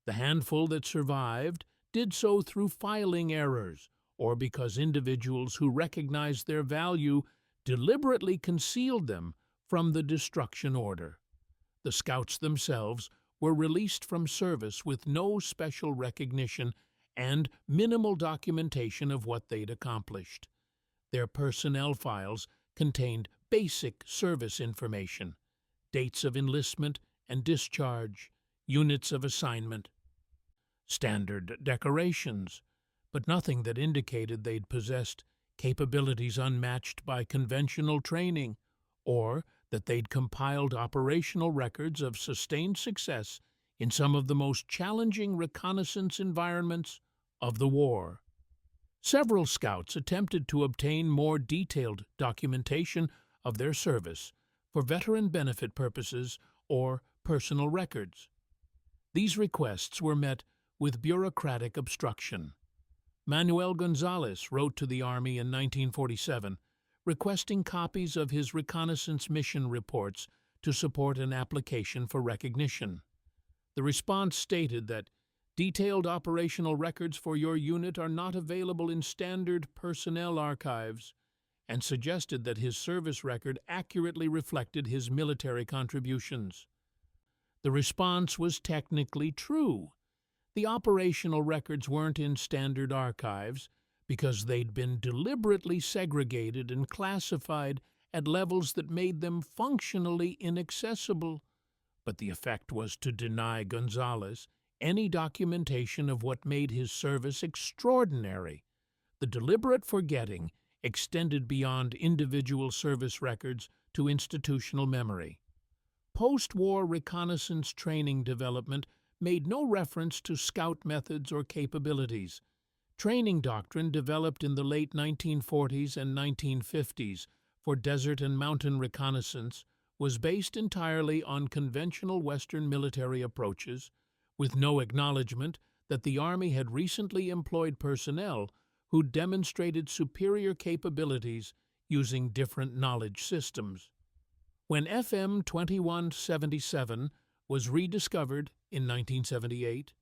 A: The handful that survived did so through filing errors, or because individuals who recognized their value deliberately concealed them from the destruction order. The scouts themselves were released from service with no special recognition and minimal documentation of what they'd accomplished. Their personnel files contained basic service information, dates of enlistment and discharge, units of assignment, standard decorations, but nothing that indicated they'd possessed capabilities unmatched by conventional training, or that they'd compiled operational records of sustained success in some of the most challenging reconnaissance environments of the war. Several scouts attempted to obtain more detailed documentation of their service for veteran benefit purposes or personal records. These requests were met with bureaucratic obstruction. Manuel Gonzalez wrote to the Army in 1947, requesting copies of his reconnaissance mission reports to support an application for recognition. The response stated that detailed operational records for your unit are not available in standard personnel archives, and suggested that his service record accurately reflected his military contributions. The response was technically true. The operational records weren't in standard archives because they'd been deliberately segregated and classified at levels that made them functionally inaccessible. But the effect was to deny Gonzalez any documentation of what made his service extraordinary. The deliberate forgetting extended beyond individual service records to institutional memory. Post-war reconnaissance training development made no reference to scout methods or capabilities. Training doctrine developed in the late 1940s and 1950s for desert and mountain reconnaissance was based entirely on conventional Western military approaches, with no acknowledgement that the Army had recently employed personnel who demonstrated superior capabilities using different knowledge systems. When FM 2177 was rediscovered in 1978,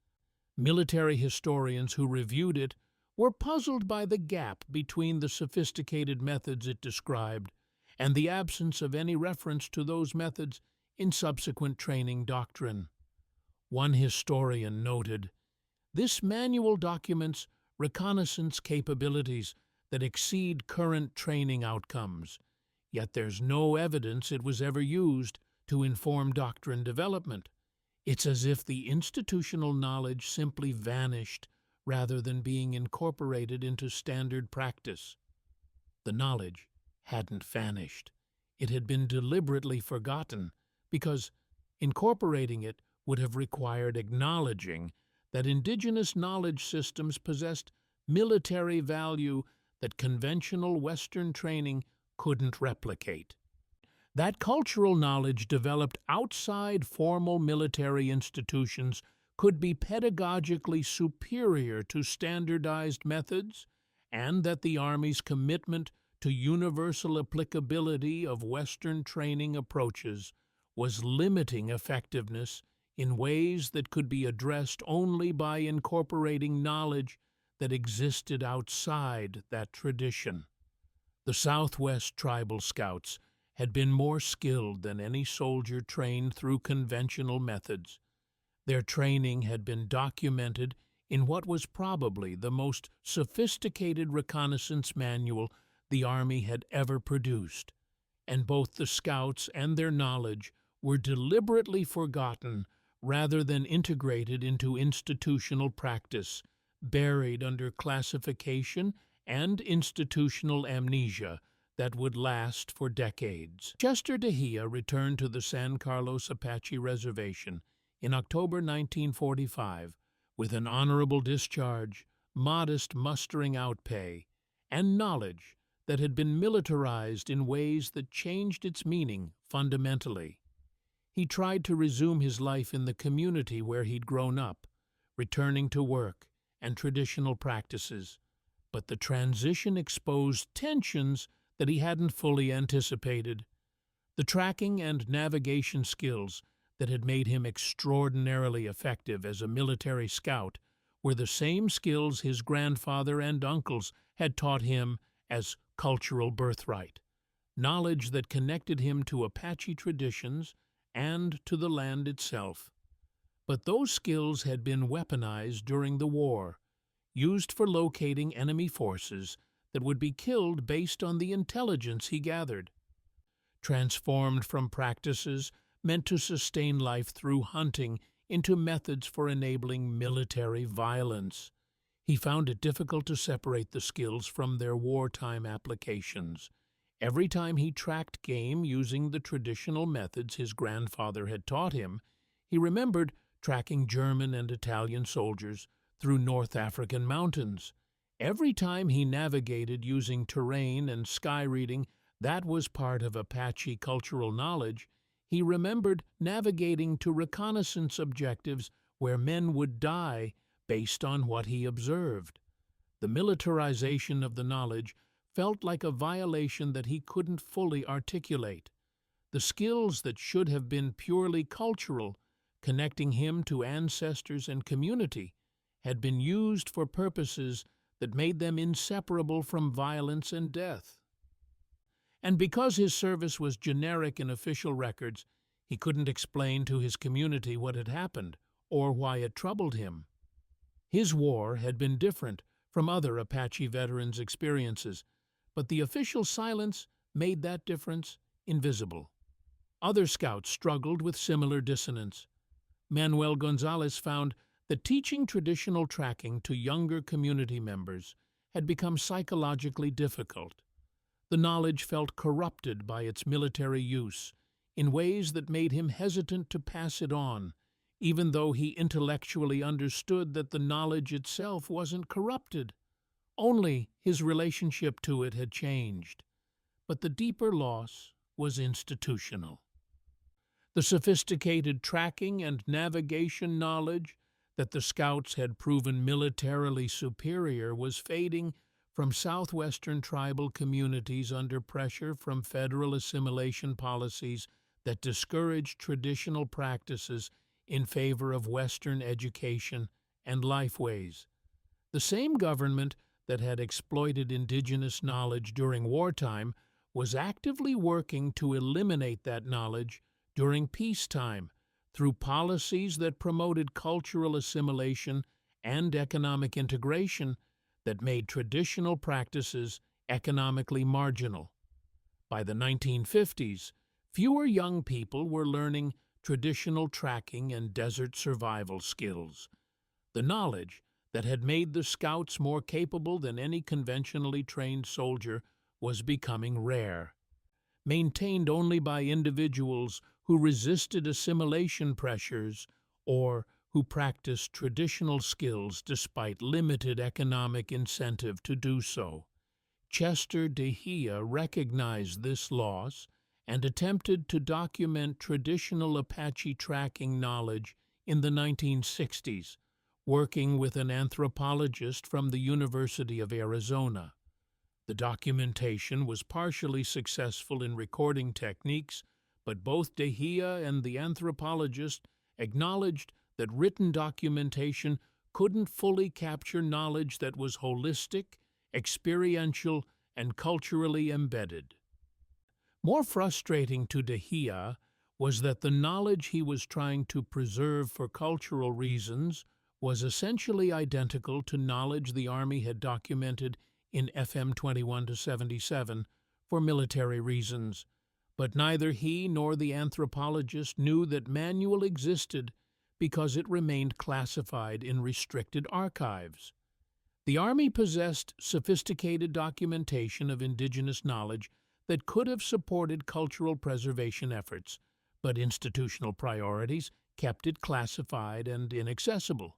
A: military historians who reviewed it were puzzled by the gap between the sophisticated methods it described and the absence of any reference to those methods in subsequent training doctrine. One historian noted, "This manual documents reconnaissance capabilities that exceed current training outcomes, yet there's no evidence it was ever used to inform doctrine development. It's as if the institutional knowledge simply vanished rather than being incorporated into standard practice." The knowledge hadn't vanished. It had been deliberately forgotten because incorporating it would have required acknowledging that indigenous knowledge systems possessed military value that conventional Western training couldn't replicate. That cultural knowledge developed outside formal military institutions could be pedagogically superior to standardized methods, and that the Army's commitment to universal applicability of Western training approaches was limiting effectiveness in ways that could be addressed only by incorporating knowledge that existed outside that tradition. The Southwest Tribal Scouts had been more skilled than any soldier trained through conventional methods. Their training had been documented in what was probably the most sophisticated reconnaissance manual the Army had ever produced, and both the Scouts and their knowledge were deliberately forgotten rather than integrated into institutional practice, buried under classification and institutional amnesia that would last for decades. Chester DeHia returned to the San Carlos Apache Reservation in October 1945 with an honorable discharge, modest mustering out pay, and knowledge that had been militarized in ways that changed its meaning fundamentally. He tried to resume his life in the community where he'd grown up, returning to work and traditional practices, but the transition exposed tensions that he hadn't fully anticipated. The tracking and navigation skills that had made him extraordinarily effective as a military scout were the same skills his grandfather and uncles had taught him as cultural birthright, knowledge that connected him to Apache traditions and to the land itself. But those skills had been weaponized during the war, used for locating enemy forces that would be killed based on the intelligence he gathered. Transformed from practices meant to sustain life through hunting into methods for enabling military violence, he found it difficult to separate the skills from their wartime applications. Every time he tracked game using the traditional methods his grandfather had taught him, he remembered tracking German and Italian soldiers through North African mountains. Every time he navigated using terrain and sky reading that was part of Apache cultural knowledge, he remembered navigating to reconnaissance objectives where men would die based on what he observed. The militarization of the knowledge felt like a violation that he couldn't fully articulate. The skills that should have been purely cultural, connecting him to ancestors and community, had been used for purposes that made them inseparable from violence and death. And because his service was generic in official records, he couldn't explain to his community what had happened or why it troubled him. His war had been different from other Apache veterans' experiences, but the official silence made that difference invisible. Other scouts struggled with similar dissonance. Manuel Gonzalez found that teaching traditional tracking to younger community members had become psychologically difficult. The knowledge felt corrupted by its military use in ways that made him hesitant to pass it on, even though he intellectually understood that the knowledge itself wasn't corrupted. Only his relationship to it had changed. But the deeper loss was institutional. The sophisticated tracking and navigation knowledge that the scouts had proven militarily superior was fading from southwestern tribal communities under pressure from federal assimilation policies that discouraged traditional practices in favor of Western education and lifeways. The same government that had exploited indigenous knowledge during wartime was actively working to eliminate that knowledge during peacetime through policies that promoted cultural assimilation and economic integration that made traditional practices economically marginal. By the 1950s, fewer young people were learning traditional tracking and desert survival skills. The knowledge that had made the scouts more capable than any conventionally trained soldier was becoming rare, maintained only by individuals who resisted assimilation pressures or who practiced traditional skills despite limited economic incentive to do so. Chester DeHia recognized this loss and attempted to document traditional Apache tracking knowledge in the 1960s, working with an anthropologist from the University of Arizona. The documentation was partially successful in recording techniques, but both De Gea and the anthropologist acknowledged that written documentation couldn't fully capture knowledge that was holistic, experiential, and culturally embedded. More frustrating to De Gea was that the knowledge he was trying to preserve for cultural reasons was essentially identical to knowledge the Army had documented in FM 21-77 for military reasons, but neither he nor the anthropologist knew that manual existed because it remained classified in restricted archives. The Army possessed sophisticated documentation of indigenous knowledge that could have supported cultural preservation efforts, but institutional priorities kept it classified and inaccessible.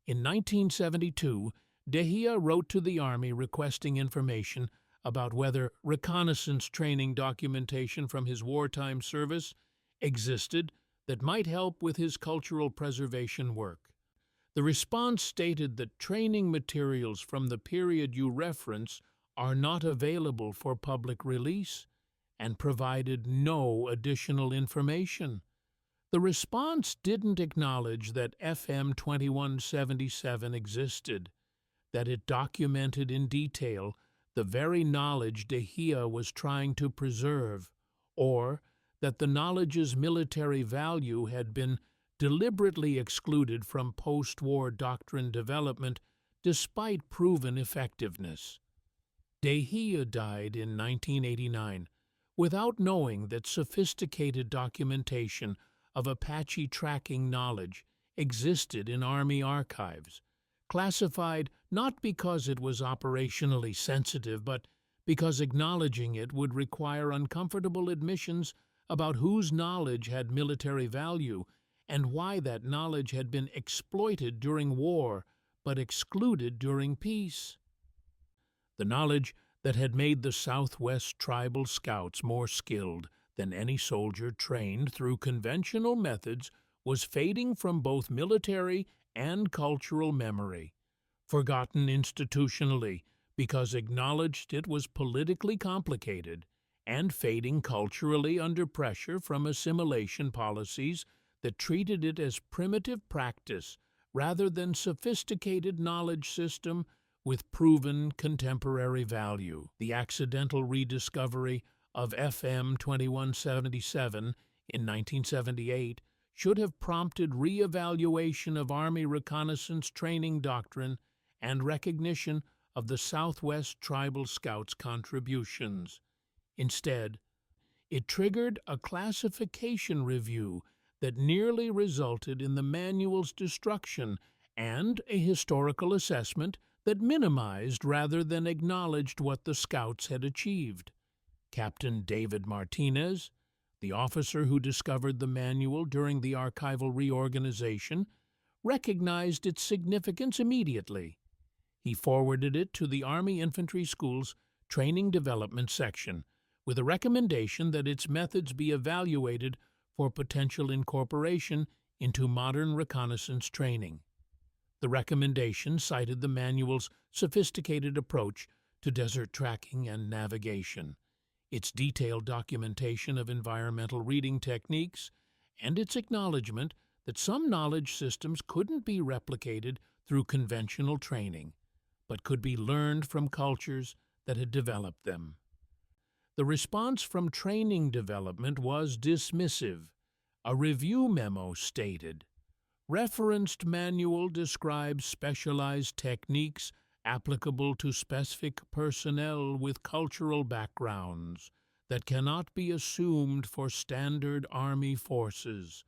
A: In 1972, De Gea wrote to the Army requesting information about whether reconnaissance training documentation from his wartime service existed that might help with his cultural preservation work. The response stated that training materials from the period you reference are not available for public release and provided no additional information. The response didn't acknowledge that FM 2177 existed, that it documented in detail the very knowledge De Gea was trying to preserve, or that the knowledge's military value had been deliberately excluded from post-war doctrine development despite proven effectiveness. De Gea died in 1989 without knowing that sophisticated documentation of Apache tracking knowledge existed in Army archives, classified not because it was operationally sensitive, but because acknowledging it would require uncomfortable admissions about whose knowledge had military value and why that knowledge had been exploited during war but excluded during peace. The knowledge that had made the Southwest tribal scouts more skilled than any soldier trained through conventional methods was fading from both military and cultural memory, forgotten institutionally because acknowledged it was politically complicated, and fading culturally under pressure from assimilation policies that treated it as primitive practice rather than sophisticated knowledge system with proven contemporary value. The accidental rediscovery of FM 2177 in 1978 should have prompted re-evaluation of Army reconnaissance training doctrine and recognition of the Southwest Tribal Scouts' contributions. Instead, it triggered a classification review that nearly resulted in the manual's destruction and a historical assessment that minimized rather than acknowledged what the Scouts had achieved. Captain David Martinez, the officer who discovered the manual during the archival reorganization, recognized its significance immediately. He forwarded it to the Army Infantry School's Training Development Section with a recommendation that its methods be evaluated for potential incorporation into modern reconnaissance training. The recommendation cited the manual's sophisticated approach to desert tracking and navigation, its detailed documentation of environmental reading techniques, and its acknowledgement that some knowledge systems couldn't be replicated through conventional training, but could be learned from cultures that had developed them. The response from training development was dismissive. A review memo stated, "Referenced manual describes specialized techniques applicable to specific personnel with cultural backgrounds that cannot be assumed for standard Army forces.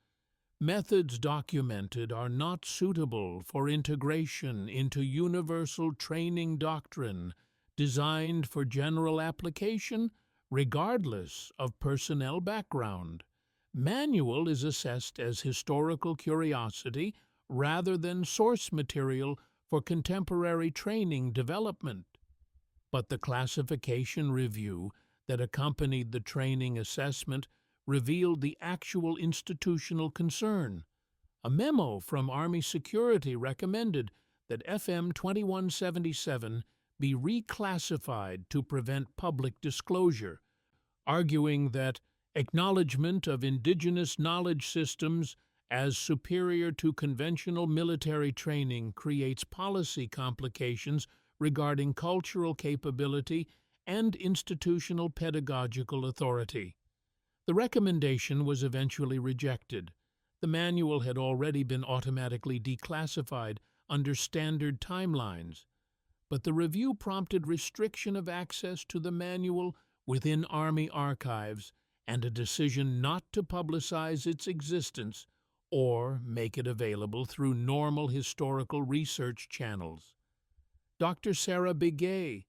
A: Methods documented are not suitable for integration into universal training doctrine designed for general application regardless of personnel background. Manual is assessed as historical curiosity rather than source material for contemporary training development." But the classification review that accompanied the training assessment revealed the actual institutional concern: A memo from Army Security recommended that FM 2177 be reclassified to prevent public disclosure, arguing that acknowledgement of indigenous knowledge systems as superior to conventional military training creates policy complications regarding cultural capability and institutional pedagogical authority. The recommendation was eventually rejected. The manual had already been automatically declassified under standard timelines, but the review prompted restriction of access to the manual within Army archives and a decision not to publicize its existence or make it available through normal historical research channels. Dr. Sarah Begay,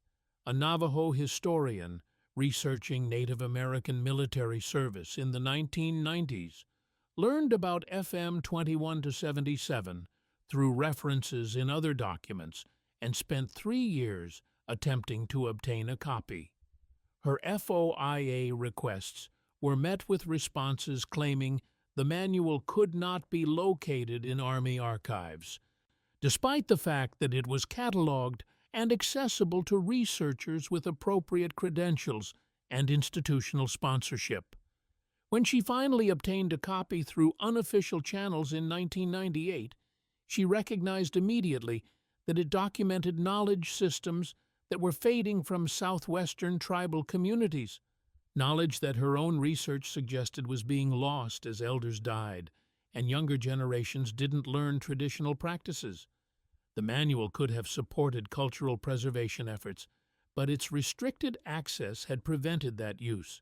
A: a Navajo historian researching Native American military service in the 1990s, learned about FM 21-77 through references in other documents and spent 3 years attempting to obtain a copy. Her FOIA requests were met with responses claiming the manual could not be located in Army archives, despite the fact that it was cataloged and accessible to researchers with appropriate credentials and institutional sponsorship. When she finally obtained a copy through unofficial channels in 1998, she recognized immediately that it documented knowledge systems that were fading from southwestern tribal communities, knowledge that her own research suggested was being lost as elders died and younger generations didn't learn traditional practices. The manual could have supported cultural preservation efforts, but its restricted access had prevented that use.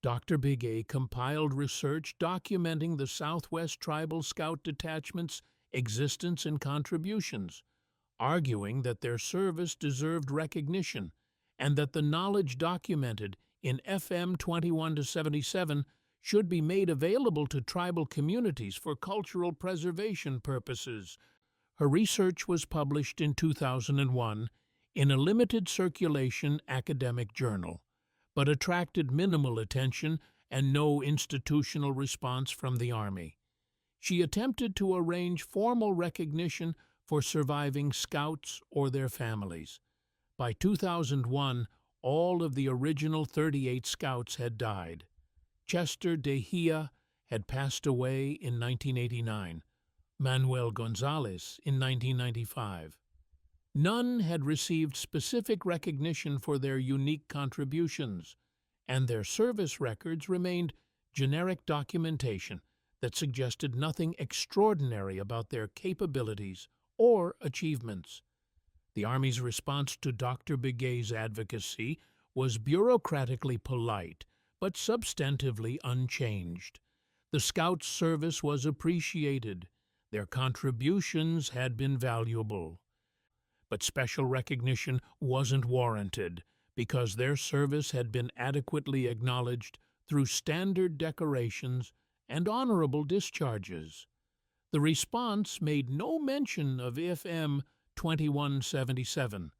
A: Dr. Begay compiled research documenting the Southwest Tribal Scout Detachment's existence and contributions, arguing that their service deserved recognition and that the knowledge documented in FM 21-77 should be made available to tribal communities for cultural preservation purposes. Her research was published in 2001 in a limited circulation academic journal, but attracted minimal attention and no institutional response from the Army. She attempted to arrange formal recognition for surviving scouts or their families. By 2001, all of the original 38 scouts had died. Chester Dehia had passed away in 1989. Manuel Gonzalez in 1995. None had received specific recognition for their unique contributions, and their service records remained generic documentation that suggested nothing extraordinary about their capabilities or achievements. The Army's response to Dr. Begay's advocacy was bureaucratically polite, but substantively unchanged. The Scouts' service was appreciated. Their contributions had been valuable. But special recognition wasn't warranted because their service had been adequately acknowledged through standard decorations and honorable discharges. The response made no mention of FM 2177,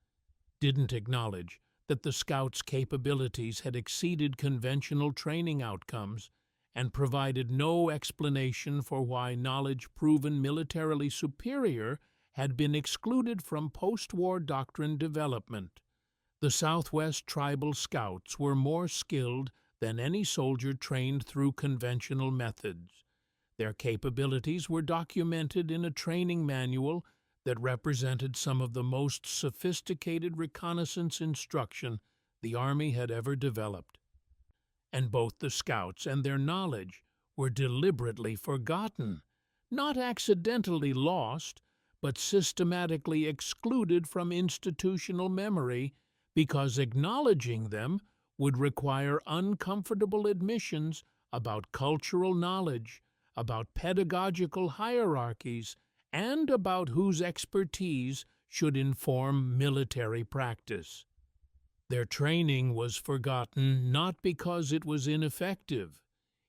A: didn't acknowledge that the Scouts' capabilities had exceeded conventional training outcomes, and provided no explanation for why knowledge proven militarily superior had been excluded from post-war doctrine development. The Southwest Tribal Scouts were more skilled than any soldier trained through conventional methods. Their capabilities were documented in a training manual that represented some of the most sophisticated reconnaissance instruction the Army had ever developed. And both the Scouts and their knowledge were deliberately forgotten, not accidentally lost, but systematically excluded from institutional memory because acknowledging them would require uncomfortable admissions about cultural knowledge, about pedagogical hierarchies, and about whose expertise should inform military practice. Their training was forgotten not because it was ineffective.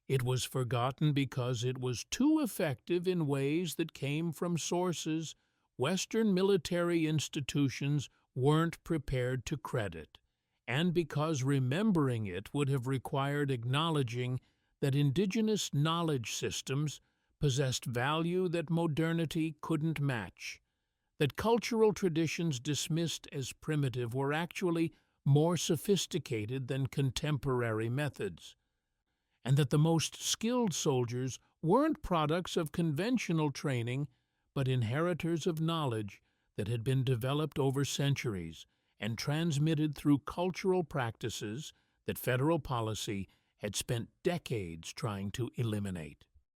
A: It was forgotten because it was too effective in ways that came from sources Western military institutions weren't prepared to credit, and because remembering it would have required acknowledging that indigenous knowledge systems possessed value that modernity couldn't match, that cultural traditions dismissed as primitive were actually more sophisticated than contemporary methods, and that the most skilled soldiers weren't products of conventional training, but inheritors of knowledge that had been developed over centuries and transmitted through cultural practices that federal policy had spent decades trying to eliminate.